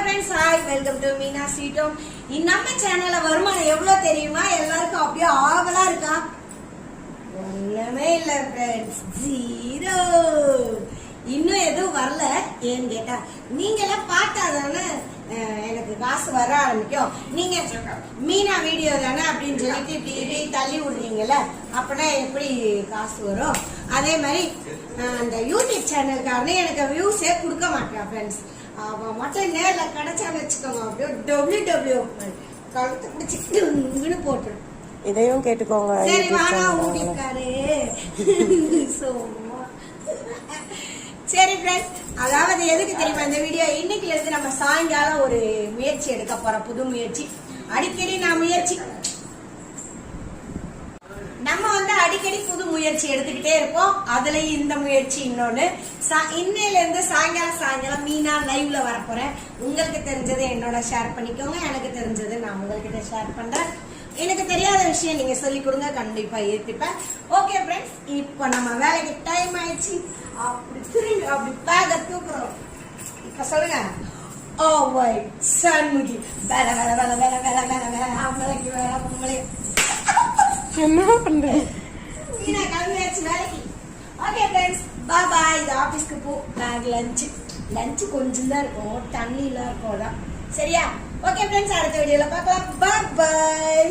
friends, hi, welcome to Meena Sweet Home. நம்ம சேனல்ல வருமானம் எவ்வளவு தெரியுமா? எல்லாருக்கும் அப்படியே ஆவலா இருக்கா? ஒண்ணுமே இல்ல friends, ஜீரோ. இன்னும் எதுவும் வரல. ஏன்னு கேட்டா நீங்க எல்லாம் பார்த்தாதானே எனக்கு காசு வர ஆரம்பிக்கும். நீங்க மீனா வீடியோ தானே அப்படின்னு சொல்லிட்டு இப்படி தள்ளி விடுறீங்கல்ல, அப்பனா எப்படி காசு வரும்? அதே மாதிரி அந்த யூடியூப் சேனல்காரனே எனக்கு வியூஸே கொடுக்க மாட்டேன் ஃப்ரெண்ட்ஸ். அவன் மட்டும் நேர்ல கிடைச்சான்னு வச்சுக்கோங்க, அப்படியே டபிள்யூ கழுத்து பிடிச்சிட்டு போட்டுரும். இதையும் கேட்டுக்கோங்க. சரி வாங்க ஊட்டிக்காரு. சரி ஃப்ரெண்ட்ஸ், அதாவது எதுக்கு தெரியுமா இந்த வீடியோ? இன்னைக்குல இருந்து நம்ம சாயங்காலம் ஒரு முயற்சி எடுக்க போறோம், புது முயற்சி. அடிக்கடி நான் முயற்சி நம்ம அடிக்கடி புது முயற்சி எடுத்துக்கிட்டே இருப்போம். அதுல இந்த முயற்சி இன்னொன்னு. இன்னையில இருந்து சாயங்காலம் மீனா லைவ்ல வர போறேன். உங்களுக்கு தெரிஞ்சதை என்னோட ஷேர் பண்ணிக்கோங்க, எனக்கு தெரிஞ்சது நான் உங்ககிட்ட ஷேர் பண்றேன். எனக்கு தெரியாத விஷயம் நீங்க சொல்லி கொடுங்க, கண்டிப்பா ஏத்துப்பேன். ஓகே ஃப்ரெண்ட்ஸ், இப்போ நம்ம வேலைக்கு டைம் ஆயிடுச்சு. அப்படி திரும்பி அப்படி பேக தூக்குறோம். இப்ப சொல்லுங்க, ஓ மை சண்முகி வேலை வேலை வேலை வேலை வேலை வேலை வேலை அவங்களுக்கு வேலை பொம்பளை என்ன பண்றேன்? மீனா கிளம்பியாச்சு வேலைக்கு. ஓகே ஃப்ரெண்ட்ஸ், பாய் பாய். இது ஆபீஸ்க்கு போ. பேக் லஞ்ச் கொஞ்சம் தான் இருக்கும், தண்ணிலாம் இருக்கும். சரியா? ஓகே ஃப்ரெண்ட்ஸ், அடுத்த வீடியோல பார்க்கலாம். பாய் பாய்.